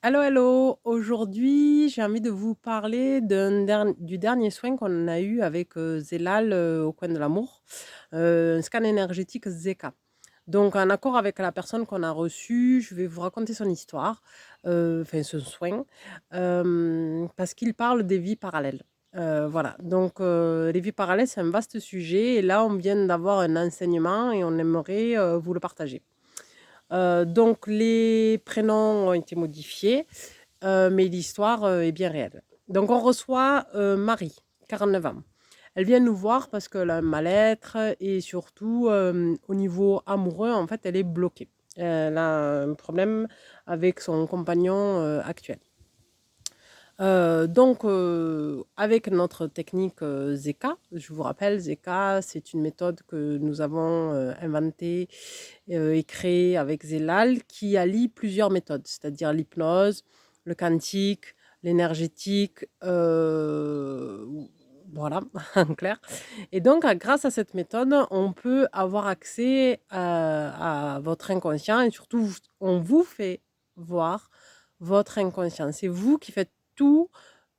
Hello, hello. Aujourd'hui, j'ai envie de vous parler du dernier soin qu'on a eu avec Zélal au coin de l'amour, un scan énergétique Zeka. Donc, en accord avec la personne qu'on a reçue, je vais vous raconter son histoire, enfin son soin, parce qu'il parle des vies parallèles. Voilà, donc les vies parallèles, c'est un vaste sujet, et là, on vient d'avoir un enseignement et on aimerait vous le partager. Donc les prénoms ont été modifiés, mais l'histoire, est bien réelle. Donc on reçoit, Marie, 49 ans. Elle vient nous voir parce qu'elle a un mal-être et surtout, au niveau amoureux, en fait, elle est bloquée. Elle a un problème avec son compagnon, actuel. Donc, avec notre technique, Zeka, je vous rappelle, Zeka, c'est une méthode que nous avons, inventée, et créée avec Zelal qui allie plusieurs méthodes, c'est-à-dire l'hypnose, le quantique, l'énergétique, voilà, en clair. Et donc, grâce à cette méthode, on peut avoir accès, à votre inconscient et surtout, on vous fait voir votre inconscient. C'est vous qui faites tout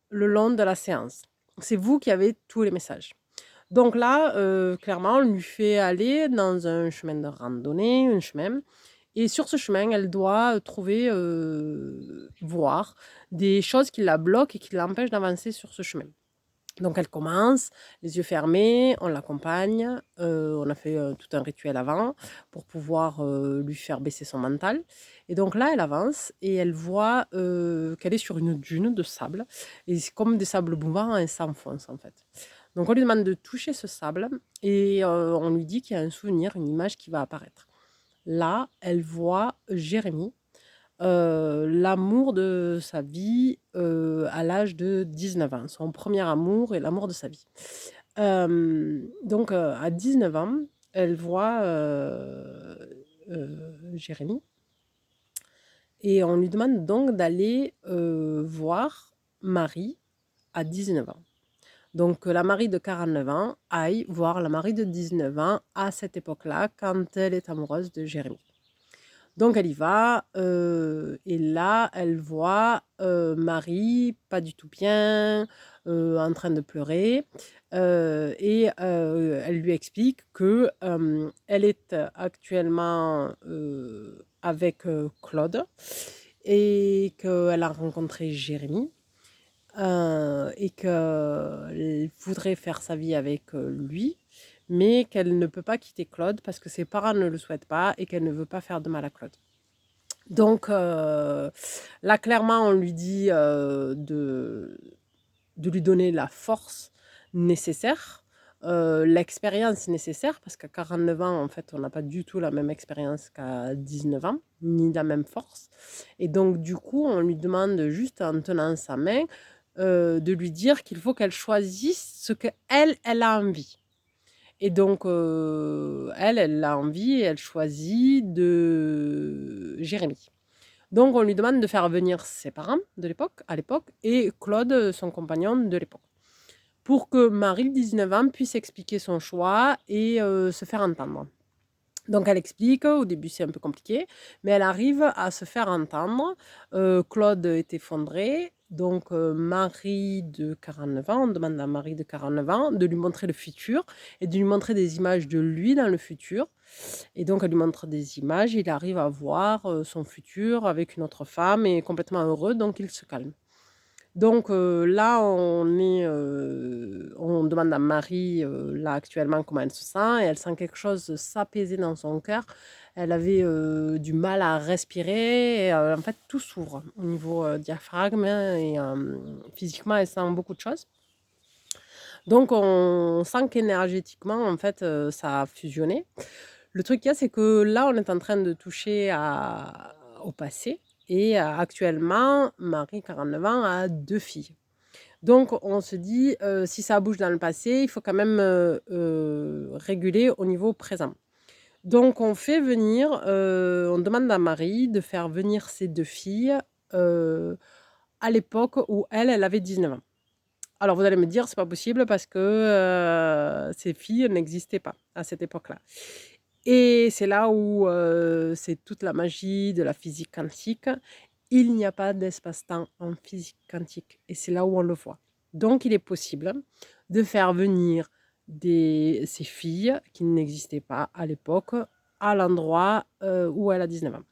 le long de la séance. C'est vous qui avez tous les messages. Donc là, clairement, on lui fait aller dans un chemin de randonnée, un chemin. Et sur ce chemin, elle doit trouver, voir des choses qui la bloquent et qui l'empêchent d'avancer sur ce chemin. Donc elle commence, les yeux fermés, on l'accompagne, on a fait, tout un rituel avant pour pouvoir, lui faire baisser son mental et donc là, elle avance et elle voit, qu'elle est sur une dune de sable et c'est comme des sables mouvants et elle s'enfonce, en fait. Donc on lui demande de toucher ce sable et on lui dit qu'il y a un souvenir, une image qui va apparaître. Là, elle voit Jérémie, l'amour de sa vie, à l'âge de 19 ans, son premier amour et l'amour de sa vie. Donc, à 19 ans, elle voit, Jérémie et on lui demande donc d'aller, voir Marie à 19 ans. Donc, que la Marie de 49 ans aille voir la Marie de 19 ans à cette époque-là, quand elle est amoureuse de Jérémie. Donc elle y va, et là, elle voit, Marie pas du tout bien, en train de pleurer, et elle lui explique que, elle est actuellement, avec, Claude et qu'elle a rencontré Jérémie, et qu'elle voudrait faire sa vie avec, lui, mais qu'elle ne peut pas quitter Claude parce que ses parents ne le souhaitent pas et qu'elle ne veut pas faire de mal à Claude. Donc, là, clairement, on lui dit, de lui donner la force nécessaire, l'expérience nécessaire, parce qu'à 49 ans, en fait, on n'a pas du tout la même expérience qu'à 19 ans, ni la même force. Et donc, du coup, on lui demande juste en tenant sa main, de lui dire qu'il faut qu'elle choisisse ce qu'elle, elle a envie. Et donc, elle a envie et elle choisit de Jérémie. Donc on lui demande de faire venir ses parents de l'époque à l'époque et Claude, son compagnon de l'époque. Pour que Marie, 19 ans, puisse expliquer son choix et se faire entendre. Donc elle explique, au début c'est un peu compliqué, mais elle arrive à se faire entendre. Claude est effondré, donc Marie de 49 ans, on demande à Marie de 49 ans de lui montrer le futur et de lui montrer des images de lui dans le futur. Et donc elle lui montre des images, il arrive à voir, son futur avec une autre femme et complètement heureux, donc il se calme. Donc là, on demande à Marie, là, actuellement, comment elle se sent et elle sent quelque chose s'apaiser dans son cœur. Elle avait, du mal à respirer et en fait, tout s'ouvre au niveau, diaphragme et physiquement, elle sent beaucoup de choses. Donc on sent qu'énergétiquement, en fait, ça a fusionné. Le truc qu'il y a, c'est que là, on est en train de toucher au passé et actuellement, Marie, 49 ans, a 2 filles. Donc on se dit, si ça bouge dans le passé, il faut quand même, réguler au niveau présent. Donc on fait venir, on demande à Marie de faire venir ses 2 filles, heu, à l'époque où elle avait 19 ans. Alors vous allez me dire: «C'est pas possible parce que, ces filles n'existaient pas à cette époque-là». Et c'est là où, c'est toute la magie de la physique quantique il n'y a pas d'espace-temps en physique quantique. Et c'est là où on le voit. Donc, il est possible de faire venir ces filles qui n'existaient pas à l'époque à l'endroit où elle a 19 ans.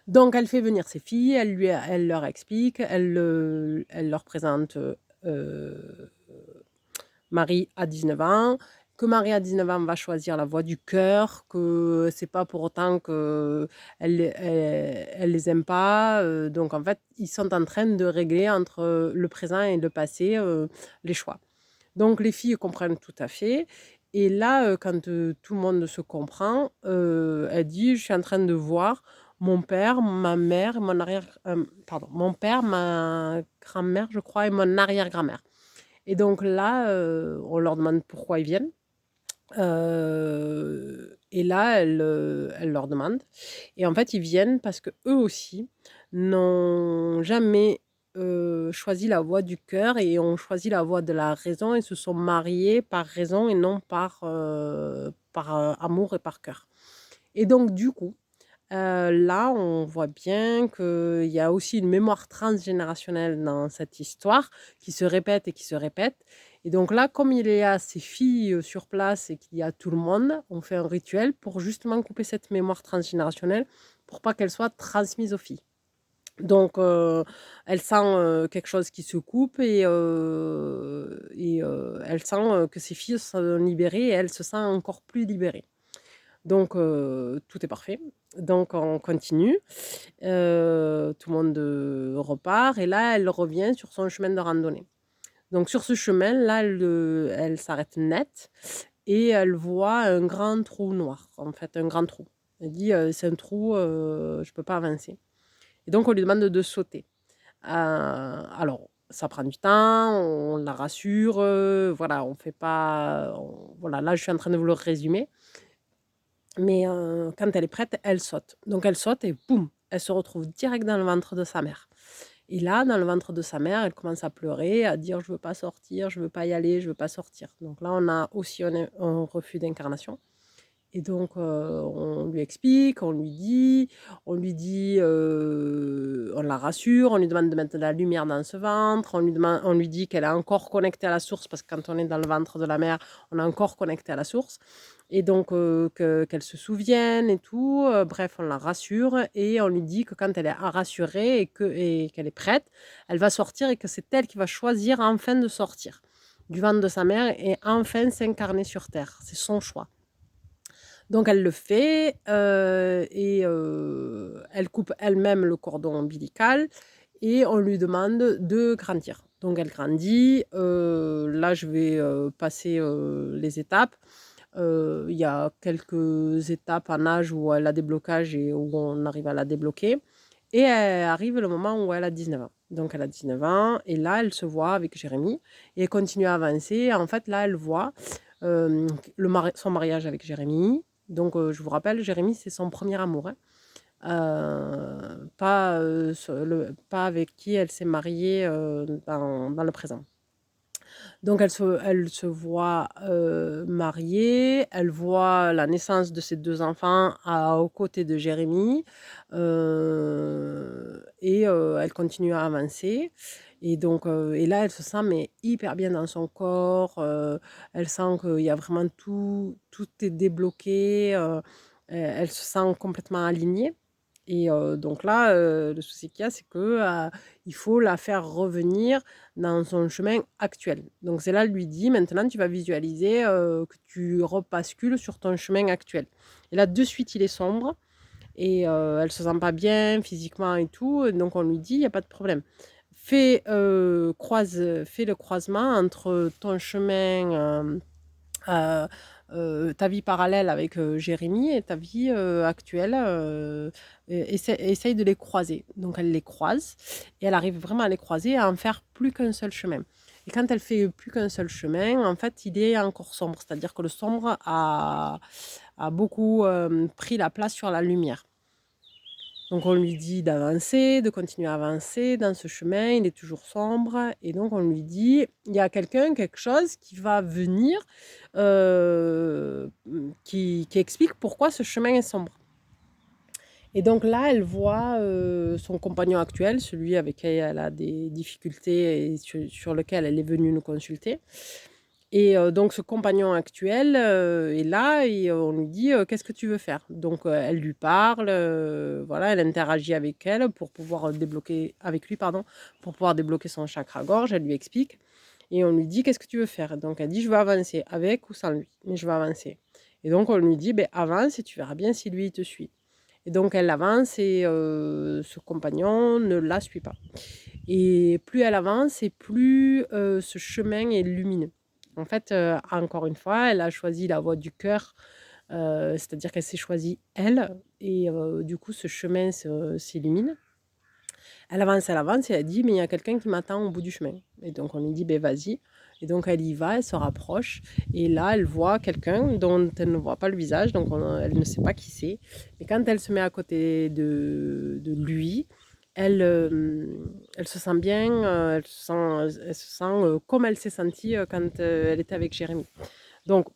Donc, elle fait venir ses filles, elle leur explique, elle leur présente Marie à 19 ans, que Marie à 19 ans va choisir la voie du cœur, que c'est pas pour autant qu'elle elle les aime pas. Donc, en fait, ils sont en train de régler entre le présent et le passé les choix. Donc, les filles comprennent tout à fait. Et là, quand tout le monde se comprend, elle dit, je suis en train de voir mon père, ma mère, mon père, ma grand-mère, je crois, et mon arrière-grand-mère. Et donc là, on leur demande pourquoi ils viennent. Et là, elle leur demande. Et en fait, ils viennent parce que eux aussi n'ont jamais choisi la voie du cœur et ont choisi la voie de la raison et se sont mariés par raison et non par amour et par cœur. Et donc, du coup, là, on voit bien qu'il y a aussi une mémoire transgénérationnelle dans cette histoire qui se répète et qui se répète. Et donc là, comme il y a ces filles sur place et qu'il y a tout le monde, on fait un rituel pour justement couper cette mémoire transgénérationnelle pour pas qu'elle soit transmise aux filles. Donc, elle sent quelque chose qui se coupe et elle sent que ses filles sont libérées et elle se sent encore plus libérée. Donc, tout est parfait. Donc, on continue. Tout le monde repart. Et là, elle revient sur son chemin de randonnée. Donc, sur ce chemin-là, elle s'arrête net et elle voit un grand trou noir, en fait, un grand trou. Elle dit, c'est un trou, je ne peux pas avancer. Et donc, on lui demande de sauter. Alors, ça prend du temps, on la rassure, voilà, on fait pas... voilà, là, je suis en train de vous le résumer. Mais quand elle est prête, elle saute. Donc elle saute et boum, elle se retrouve direct dans le ventre de sa mère. Et là, dans le ventre de sa mère, elle commence à pleurer, à dire: «Je veux pas sortir, je veux pas y aller, je veux pas sortir». Donc là, on a aussi un refus d'incarnation. Et donc, on lui explique, on lui dit, on la rassure, on lui demande de mettre de la lumière dans ce ventre, on lui dit qu'elle est encore connectée à la source parce que quand on est dans le ventre de la mère, on est encore connecté à la source. Et donc, qu'elle se souvienne et tout. Bref, on la rassure et on lui dit que quand elle est rassurée et qu'elle est prête, elle va sortir et que c'est elle qui va choisir enfin de sortir du ventre de sa mère et enfin s'incarner sur Terre. C'est son choix. Donc elle le fait et elle coupe elle-même le cordon ombilical et on lui demande de grandir. Donc elle grandit. Là, je vais passer les étapes. Il y a quelques étapes en âge où elle a des blocages et où on arrive à la débloquer. Et arrive le moment où elle a 19 ans. Donc elle a 19 ans et là, elle se voit avec Jérémy et elle continue à avancer. En fait, là, elle voit son mariage avec Jérémy. Donc, je vous rappelle, Jérémy, c'est son premier amour, hein. Pas avec qui elle s'est mariée dans le présent. Donc, elle se voit mariée, elle voit la naissance de ses 2 enfants aux côtés de Jérémy, et elle continue à avancer. Et donc, et là, elle se sent mais hyper bien dans son corps, elle sent qu'il y a vraiment tout est débloqué, elle se sent complètement alignée. Et donc là, le souci qu'il y a, c'est que, il faut la faire revenir dans son chemin actuel. Donc c'est là, elle lui dit: «Maintenant, tu vas visualiser, que tu rebascules sur ton chemin actuel». Et là, de suite, il est sombre et elle se sent pas bien physiquement et tout, donc on lui dit: «Il y a pas de problème. Fais le croisement entre ton chemin, heu ta vie parallèle avec Jérémy et ta vie actuelle, essaye de les croiser». Donc elle les croise et elle arrive vraiment à les croiser et à en faire plus qu'un seul chemin. Et quand elle fait plus qu'un seul chemin, en fait, il est encore sombre, c'est-à-dire que le sombre a beaucoup pris la place sur la lumière. Donc on lui dit d'avancer, de continuer à avancer dans ce chemin, il est toujours sombre. Et donc on lui dit, il y a quelque chose qui va venir, qui explique pourquoi ce chemin est sombre. Et donc là, elle voit son compagnon actuel, celui avec qui elle a des difficultés et sur lequel elle est venue nous consulter. Et donc ce compagnon actuel est là et on lui dit qu'est-ce que tu veux faire? Donc elle lui parle, voilà, elle interagit avec elle pour pouvoir débloquer, avec lui, pardon, pour pouvoir débloquer son chakra gorge. Elle lui explique et on lui dit qu'est-ce que tu veux faire? Donc elle dit je veux avancer avec ou sans lui, mais je veux avancer. Et donc on lui dit ben, avance et tu verras bien si lui il te suit. Et donc elle avance et ce compagnon ne la suit pas. Et plus elle avance et plus ce chemin est lumineux. En fait, encore une fois, elle a choisi la voie du cœur, c'est-à-dire qu'elle s'est choisie elle et du coup ce chemin s'illumine. Elle avance et elle dit: «Mais il y a quelqu'un qui m'attend au bout du chemin» et donc on lui dit: «Beh, vas-y» et donc elle y va, elle se rapproche et là, elle voit quelqu'un dont elle ne voit pas le visage, donc elle ne sait pas qui c'est. Mais quand elle se met à côté de lui, elle, elle se sent bien, elle se sent, comme elle s'est sentie, quand, elle était avec Jérémie. Donc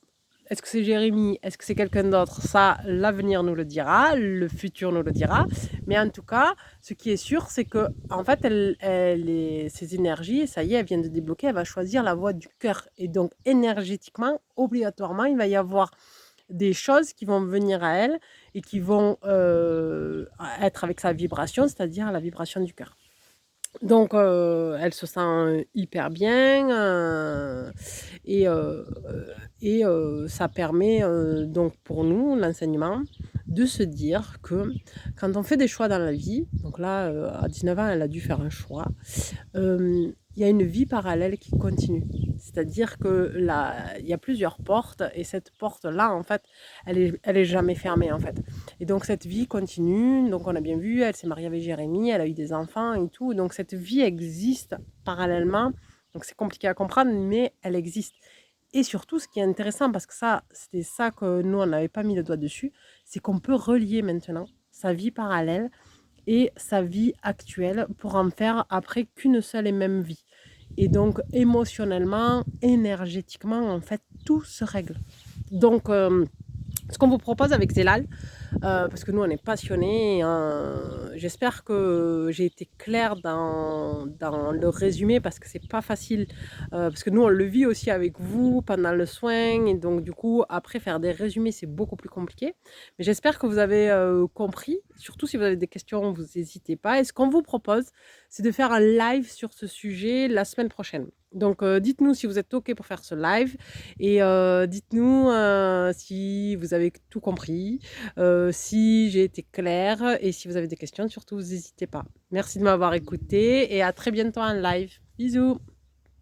est-ce que c'est Jérémie? Est-ce que c'est quelqu'un d'autre? Ça, l'avenir nous le dira, le futur nous le dira. Mais en tout cas, ce qui est sûr, c'est que en fait, ses énergies, ça y est, elle vient de débloquer, elle va choisir la voie du cœur. Et donc, énergétiquement, obligatoirement, il va y avoir des choses qui vont venir à elle et qui vont être avec sa vibration, c'est-à-dire la vibration du cœur. Donc, elle se sent hyper bien ça permet donc pour nous, l'enseignement, de se dire que quand on fait des choix dans la vie, donc là, à 19 ans, elle a dû faire un choix, il y a une vie parallèle qui continue. C'est-à-dire que là, il y a plusieurs portes et cette porte-là, en fait, elle est jamais fermée, en fait. Et donc cette vie continue. Donc on a bien vu, elle s'est mariée avec Jérémie, elle a eu des enfants et tout. Donc cette vie existe parallèlement. Donc c'est compliqué à comprendre, mais elle existe. Et surtout, ce qui est intéressant, parce que ça, c'était ça que nous, on n'avait pas mis le doigt dessus, c'est qu'on peut relier maintenant sa vie parallèle et sa vie actuelle pour en faire après qu'une seule et même vie. Et donc émotionnellement, énergétiquement, en fait, tout se règle. Donc, ce qu'on vous propose avec Zélal, parce que nous on est passionnés, j'espère que j'ai été claire dans le résumé parce que c'est pas facile, parce que nous on le vit aussi avec vous pendant le soin et donc du coup après faire des résumés c'est beaucoup plus compliqué. Mais j'espère que vous avez compris, surtout si vous avez des questions vous n'hésitez pas. Et ce qu'on vous propose c'est de faire un live sur ce sujet la semaine prochaine. Donc dites-nous si vous êtes OK pour faire ce live et dites-nous si vous avez tout compris, si j'ai été claire et si vous avez des questions, surtout, n'hésitez pas. Merci de m'avoir écouté et à très bientôt en live. Bisous!